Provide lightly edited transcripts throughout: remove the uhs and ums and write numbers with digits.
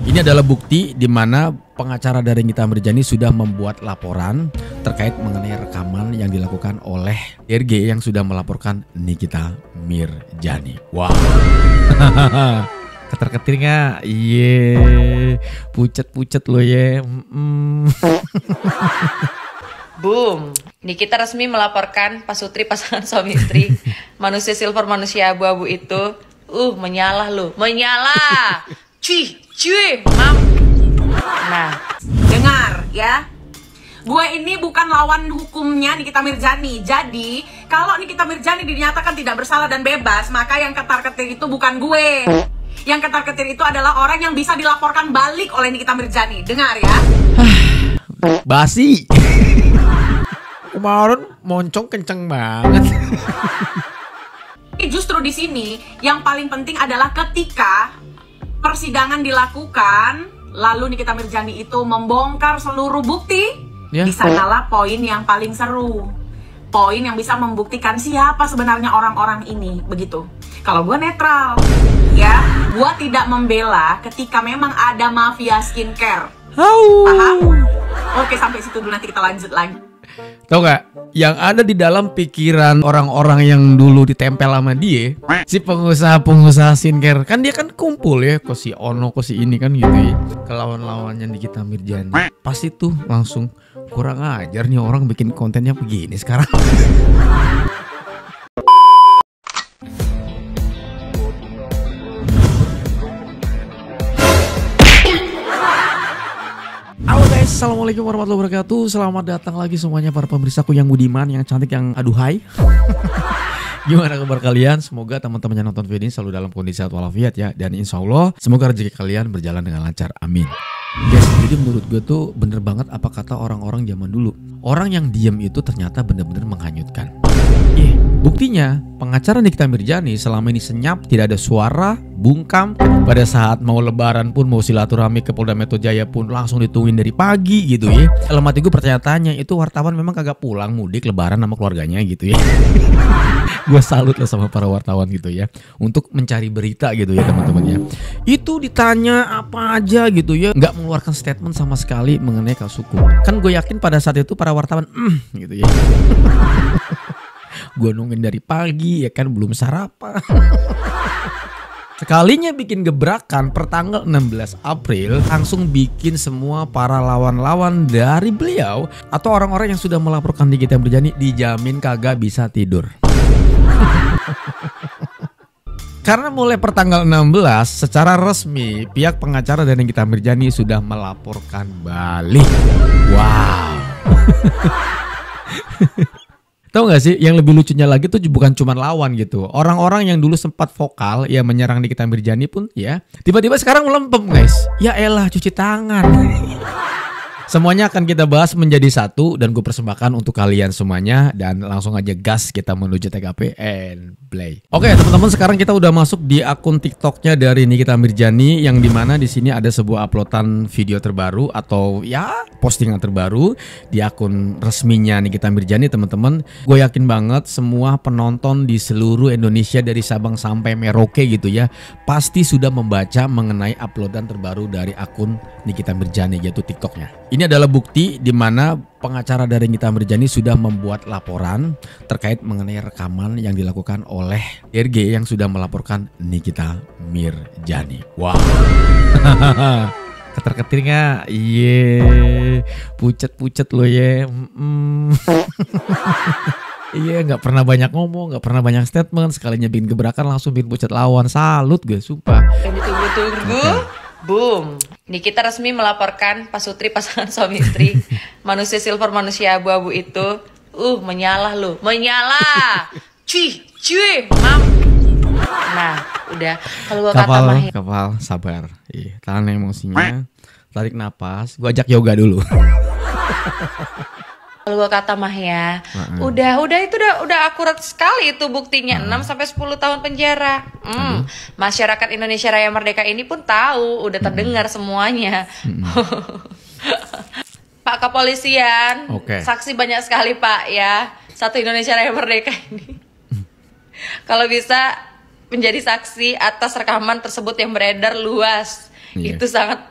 Ini adalah bukti di mana pengacara dari Nikita Mirzani sudah membuat laporan terkait mengenai rekaman yang dilakukan oleh DRG yang sudah melaporkan Nikita Mirzani. Wow. Keter-ketir nggak? Iya, pucet-pucet lo ya. Boom, Nikita resmi melaporkan Pasutri pasangan suami istri manusia silver manusia abu-abu itu. Menyalah lo, menyalah. Cuy, mam. Nah, dengar ya. Gue ini bukan lawan hukumnya Nikita Mirzani. Jadi, kalau Nikita Mirzani dinyatakan tidak bersalah dan bebas, maka yang ketar-ketir itu bukan gue. Yang ketar-ketir itu adalah orang yang bisa dilaporkan balik oleh Nikita Mirzani. Dengar ya. Basi. Kemarin moncong kenceng banget. Justru di sini yang paling penting adalah ketika persidangan dilakukan, lalu Nikita Mirzani itu membongkar seluruh bukti, di sanalah poin yang paling seru. Poin yang bisa membuktikan siapa sebenarnya orang-orang ini, begitu. Kalau gue netral, ya, gue tidak membela ketika memang ada mafia skincare. Paham? Oke, sampai situ dulu, nanti kita lanjut lagi. Tahu gak? Yang ada di dalam pikiran orang-orang yang dulu ditempel sama dia, si pengusaha-pengusaha skincare, kan dia kan kumpul ya, kok si Ono, kok si ini kan gitu ya, kelawan-lawannya Nikita Mirzani. Pasti tuh langsung kurang ajar nih orang bikin kontennya begini sekarang. Assalamualaikum warahmatullahi wabarakatuh. Selamat datang lagi semuanya para pemirsaku yang budiman, yang cantik, yang aduhai. Gimana kabar kalian? Semoga teman-teman yang nonton video ini selalu dalam kondisi sehat walafiat ya. Dan insya Allah semoga rezeki kalian berjalan dengan lancar, amin. Guys, jadi menurut gue tuh bener banget apa kata orang-orang zaman dulu. Orang yang diem itu ternyata bener-bener menghanyutkan. Buktinya pengacara Nikita Mirzani selama ini senyap, tidak ada suara, bungkam. Pada saat mau lebaran pun, mau silaturahmi ke Polda Metro Jaya pun langsung ditungguin dari pagi gitu ya. Dalam hati gue pernyataannya itu wartawan memang kagak pulang mudik lebaran sama keluarganya gitu ya. Gue salut lah sama para wartawan gitu ya, untuk mencari berita gitu ya teman-teman ya. Itu ditanya apa aja gitu ya, nggak mengeluarkan statement sama sekali mengenai kasus hukum. Kan gue yakin pada saat itu para wartawan gitu ya. Gue nungguin dari pagi ya kan, belum sarapan. Sekalinya bikin gebrakan per tanggal 16 April langsung bikin semua para lawan-lawan dari beliau atau orang-orang yang sudah melaporkan Nikita Mirzani dijamin kagak bisa tidur. Karena mulai per tanggal 16 secara resmi pihak pengacara dari Nikita Mirzani sudah melaporkan balik. Wow. Tahu gak sih yang lebih lucunya lagi tuh bukan cuma lawan gitu. Orang-orang yang dulu sempat vokal ya menyerang Nikita Mirzani pun ya tiba-tiba sekarang melempem guys. Ya elah, cuci tangan. Semuanya akan kita bahas menjadi satu dan gue persembahkan untuk kalian semuanya. Dan langsung aja gas kita menuju TKP and play. Oke teman-teman, sekarang kita udah masuk di akun TikToknya dari Nikita Mirzani, yang dimana di sini ada sebuah uploadan video terbaru atau ya postingan terbaru di akun resminya Nikita Mirzani teman-teman. Gue yakin banget semua penonton di seluruh Indonesia dari Sabang sampai Merauke gitu ya pasti sudah membaca mengenai uploadan terbaru dari akun Nikita Mirzani, yaitu TikToknya. Ini adalah bukti di mana pengacara dari Nikita Mirzani sudah membuat laporan terkait mengenai rekaman yang dilakukan oleh DRG yang sudah melaporkan Nikita Mirzani. Wow. Keter-ketir nggak? Iya, pucet-pucet lo ya. Iya, nggak pernah banyak ngomong, nggak pernah banyak statement, sekalinya bikin gebrakan langsung bikin pucet lawan. Salut gue, sumpah. yang ditunggu-tunggu. Boom, Nikita resmi melaporkan Pasutri pasangan suami istri manusia silver manusia abu-abu itu. Menyalah lo, menyalah. Cuy, mam. Nah, udah. Kalau gua kata Mahya, kapal, sabar. Tahan emosinya, tarik napas. Gua ajak yoga dulu. Kalau gua kata Mahya, udah itu udah akurat sekali itu buktinya. 6 sampai 10 tahun penjara. Masyarakat Indonesia Raya Merdeka ini pun tahu, udah terdengar semuanya. Pak Kepolisian, saksi banyak sekali Pak ya. Satu Indonesia Raya Merdeka ini. Kalau bisa menjadi saksi atas rekaman tersebut yang beredar luas, Iya. Itu sangat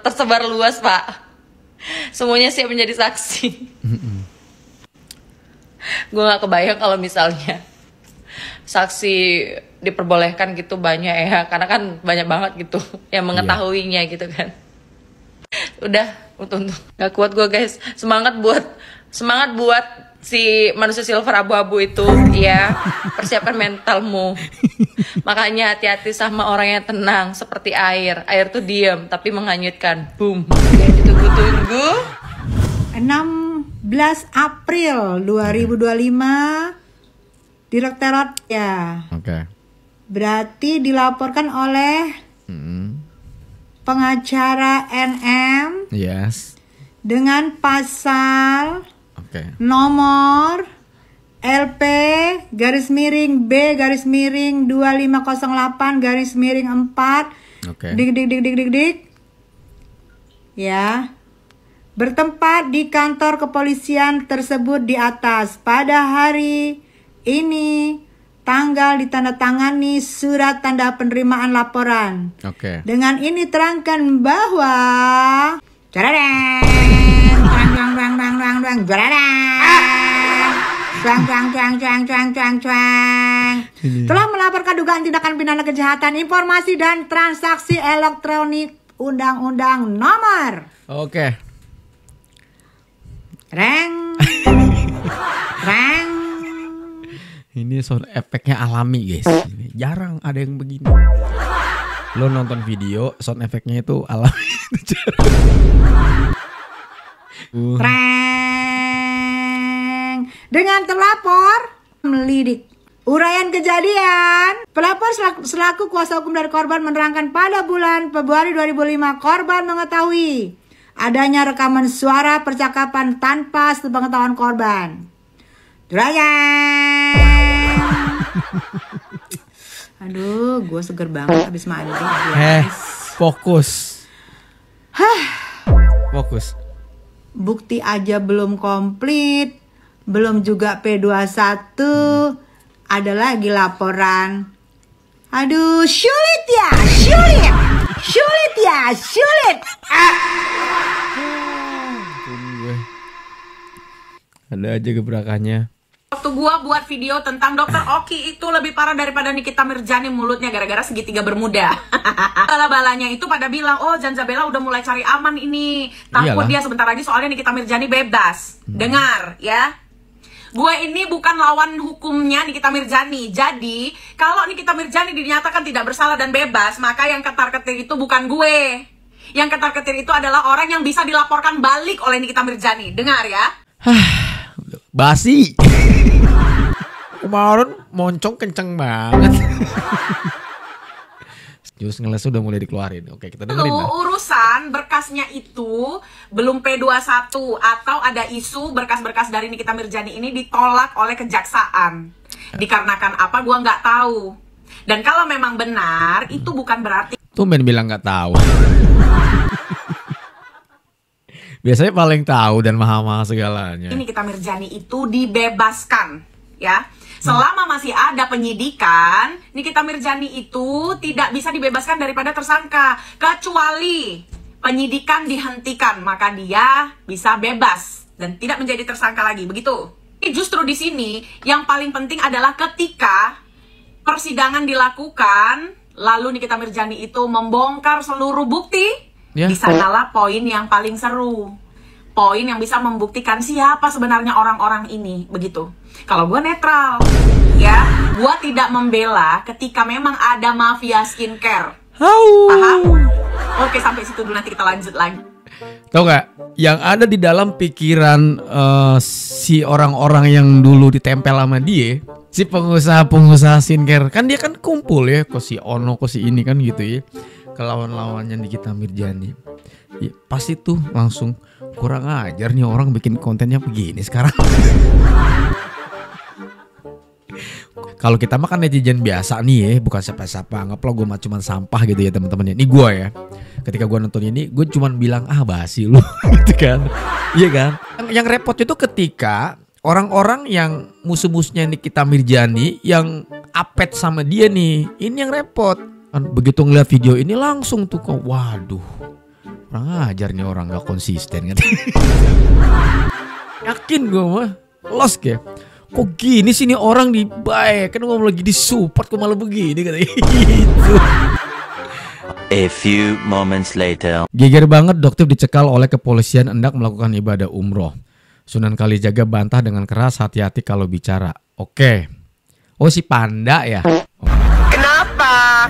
tersebar luas, Pak. Semuanya siap menjadi saksi. Gue gak kebayang kalau misalnya saksi diperbolehkan gitu banyak ya, karena kan banyak banget gitu yang mengetahuinya gitu kan. Udah, untuk gak kuat gue guys. Semangat buat si manusia silver abu-abu itu ya. Persiapkan mentalmu. Makanya hati-hati sama orang yang tenang seperti air. Air tuh diam tapi menghanyutkan. Boom. Yang ditunggu-tunggu. 16 April 2025 Direktorat ya. Oke. Berarti dilaporkan oleh pengacara NM Yes. dengan pasal Oke. nomor LP garis miring B garis miring 2508 garis miring 4 Oke. dik ya, bertempat di kantor kepolisian tersebut di atas pada hari ini, tanggal ditandatangani surat tanda penerimaan laporan. Oke. Dengan ini terangkan bahwa telah melaporkan dugaan tindakan pidana kejahatan informasi dan transaksi elektronik Undang-Undang Nomor Oke. Reng. Ini sound efeknya alami guys. Jarang ada yang begini. Lo nonton video sound efeknya itu alami. Reng. Dengan terlapor melidik uraian kejadian, pelapor selaku kuasa hukum dari korban menerangkan pada bulan Februari 2005 korban mengetahui adanya rekaman suara percakapan tanpa sepengetahuan korban. Aduh, gue seger banget habis mandi. Fokus. Fokus. Bukti aja belum komplit, belum juga P21, ada lagi laporan. Aduh, sulit ya, sulit. Ada aja gebrakannya. Waktu gua buat video tentang Dokter Oki itu lebih parah daripada Nikita Mirjani mulutnya gara-gara segitiga bermuda. Bala-balanya itu pada bilang, oh Zanzabella udah mulai cari aman ini. Takut dia sebentar lagi soalnya Nikita Mirjani bebas. Dengar ya. Gue ini bukan lawan hukumnya Nikita Mirjani. Jadi kalau Nikita Mirjani dinyatakan tidak bersalah dan bebas, maka yang ketar-ketir itu bukan gue. Yang ketar-ketir itu adalah orang yang bisa dilaporkan balik oleh Nikita Mirjani. Dengar ya. Basi. Kemarin moncong kenceng banget. Jus ngeles udah mulai dikeluarin. Oke, kita dengerin lah. Urusan berkasnya itu belum P21 atau ada isu berkas-berkas dari Nikita Mirjani ini ditolak oleh kejaksaan. Dikarenakan apa gua nggak tahu. Dan kalau memang benar itu bukan berarti Tumben bilang nggak tahu. Biasanya paling tahu dan maha-maha segalanya. Nikita Mirjani itu dibebaskan, ya. Selama masih ada penyidikan, Nikita Mirjani itu tidak bisa dibebaskan daripada tersangka. Kecuali penyidikan dihentikan, maka dia bisa bebas dan tidak menjadi tersangka lagi, begitu. Justru di sini yang paling penting adalah ketika persidangan dilakukan, lalu Nikita Mirjani itu membongkar seluruh bukti. Di sanalah poin yang paling seru. Poin yang bisa membuktikan siapa sebenarnya orang-orang ini, begitu. Kalau gue netral, ya, gue tidak membela ketika memang ada mafia skincare. Paham? Oke, sampai situ dulu, nanti kita lanjut lagi. Tahu gak? Yang ada di dalam pikiran si orang-orang yang dulu ditempel sama dia, si pengusaha-pengusaha skincare, kan dia kan kumpul ya, kok si Ono, kok si ini kan gitu ya, ke lawan-lawannya Nikita Mirjani. Ya, pasti tuh langsung kurang ajar nih orang bikin kontennya begini sekarang. Kalau kita mah kan netizen biasa nih ya, bukan siapa-siapa, anggaplah gue mah cuman sampah gitu ya teman-teman. Ini gue ya, ketika gue nonton ini gue cuman bilang basi lu gitu kan. Iya kan. Yang repot itu ketika orang-orang yang musuh-musuhnya Nikita Mirjani yang apet sama dia nih, ini yang repot. Kan begitu ngeliat video ini langsung tuh kok, waduh, kurang ajar nih orang, gak konsisten kan. Yakin gue mah lost kayak, kok gini sih nih orang di baik kan, ngomong lagi di support kok malah begini kan gitu. A few moments later. Geger banget Doktif dicekal oleh kepolisian hendak melakukan ibadah umroh. Sunan Kalijaga bantah dengan keras, hati-hati kalau bicara. Oke. Oh si Panda ya.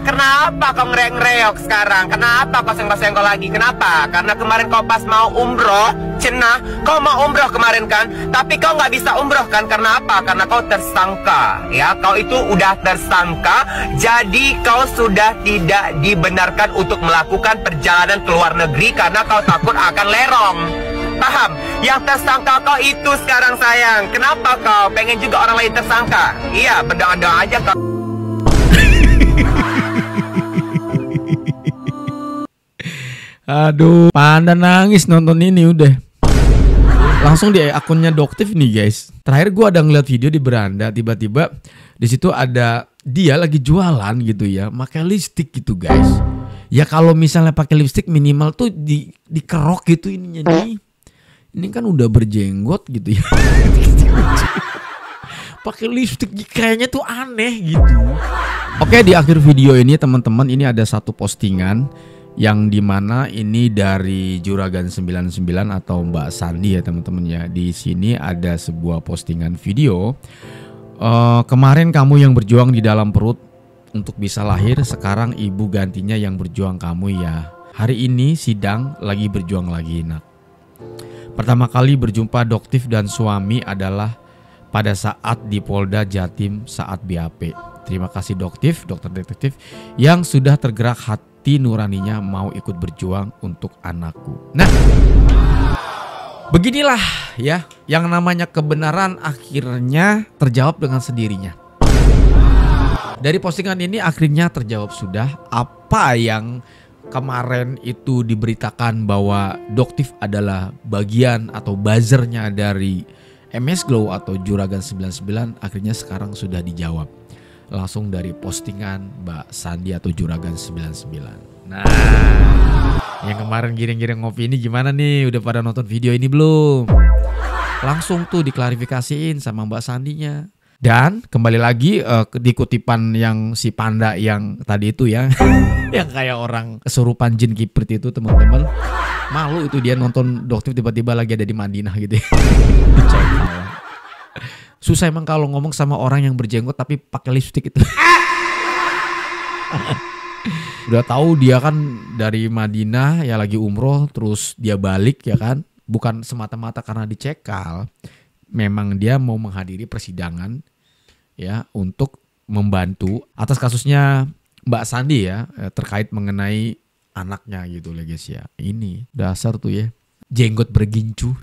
Kenapa kau ngereok sekarang? Kenapa kau senggol-senggol lagi? Kenapa? Karena kemarin kau pas mau umroh, cenah, kau mau umroh kemarin kan? Tapi kau nggak bisa umroh kan? Karena apa? Karena kau tersangka. Ya, kau itu udah tersangka. Jadi kau sudah tidak dibenarkan untuk melakukan perjalanan ke luar negeri karena kau takut akan lerong. Paham? Yang tersangka kau itu sekarang sayang. Kenapa kau pengen juga orang lain tersangka? Iya, berdoa-doa aja kau. Aduh, Panda nangis nonton ini udah. Langsung di akunnya Doktif nih guys. Terakhir gue ada ngeliat video di beranda, tiba-tiba di situ ada dia lagi jualan gitu ya, pakai lipstick gitu guys. Ya kalau misalnya pakai lipstick minimal tuh dikerok gitu ininya nih. Ini kan udah berjenggot gitu ya. Pakai lipstick kayaknya tuh aneh gitu. Oke, di akhir video ini teman-teman, ini ada satu postingan yang dimana ini dari Juragan 99 atau Mbak Sandi ya teman-teman ya. Di sini ada sebuah postingan video. Kemarin kamu yang berjuang di dalam perut untuk bisa lahir, sekarang ibu gantinya yang berjuang kamu ya. Hari ini sidang lagi berjuang lagi nak. Pertama kali berjumpa Doktif dan suami adalah pada saat di Polda Jatim saat BAP. Terima kasih Doktif, dokter detektif yang sudah tergerak hati nuraninya mau ikut berjuang untuk anakku. Nah, beginilah ya yang namanya kebenaran akhirnya terjawab dengan sendirinya. Dari postingan ini akhirnya terjawab sudah apa yang kemarin itu diberitakan bahwa Doktif adalah bagian atau buzzernya dari MS Glow atau Juragan 99, akhirnya sekarang sudah dijawab. Langsung dari postingan Mbak Sandi atau Juragan 99. Nah, yang kemarin giring-giring ngopi ini gimana nih? Udah pada nonton video ini belum? Langsung tuh diklarifikasiin sama Mbak Sandinya. Dan kembali lagi di kutipan yang si Panda yang tadi itu ya. Yang kayak orang kesurupan jin kiprit itu teman-teman. Malu itu dia nonton Doktif tiba-tiba lagi ada di Madinah gitu ya. Susah emang kalau ngomong sama orang yang berjenggot tapi pakai lipstick itu. Udah tahu dia kan dari Madinah ya lagi umroh terus dia balik ya kan. Bukan semata-mata karena dicekal. Memang dia mau menghadiri persidangan ya untuk membantu atas kasusnya Mbak Sandi ya terkait mengenai anaknya gitu lah guys ya. Ini dasar tuh ya jenggot bergincu.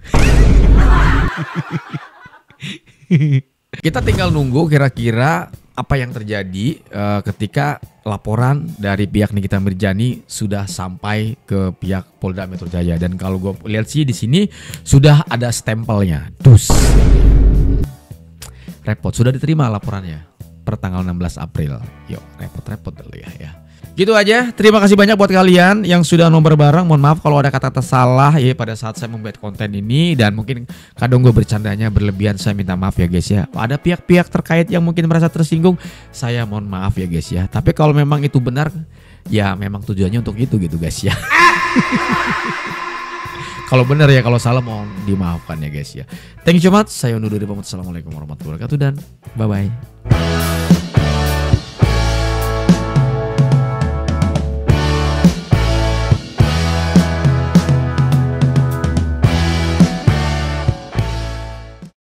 Kita tinggal nunggu kira-kira apa yang terjadi ketika laporan dari pihak Nikita Mirzani sudah sampai ke pihak Polda Metro Jaya. Dan kalau gue lihat sih di sini sudah ada stempelnya. Dus. Repot, sudah diterima laporannya per tanggal 16 April. Yuk, repot-repot dulu ya. Gitu aja, terima kasih banyak buat kalian yang sudah nomor bareng. Mohon maaf kalau ada kata-kata salah ya pada saat saya membuat konten ini. Dan mungkin kadang gue bercandanya berlebihan, saya minta maaf ya guys ya. Ada pihak-pihak terkait yang mungkin merasa tersinggung, saya mohon maaf ya guys ya. Tapi kalau memang itu benar, ya memang tujuannya untuk itu gitu guys ya. Kalau benar ya, kalau salah mohon dimaafkan ya guys ya. Thank you so much, saya undur diri pamit. Assalamualaikum warahmatullahi wabarakatuh dan bye-bye.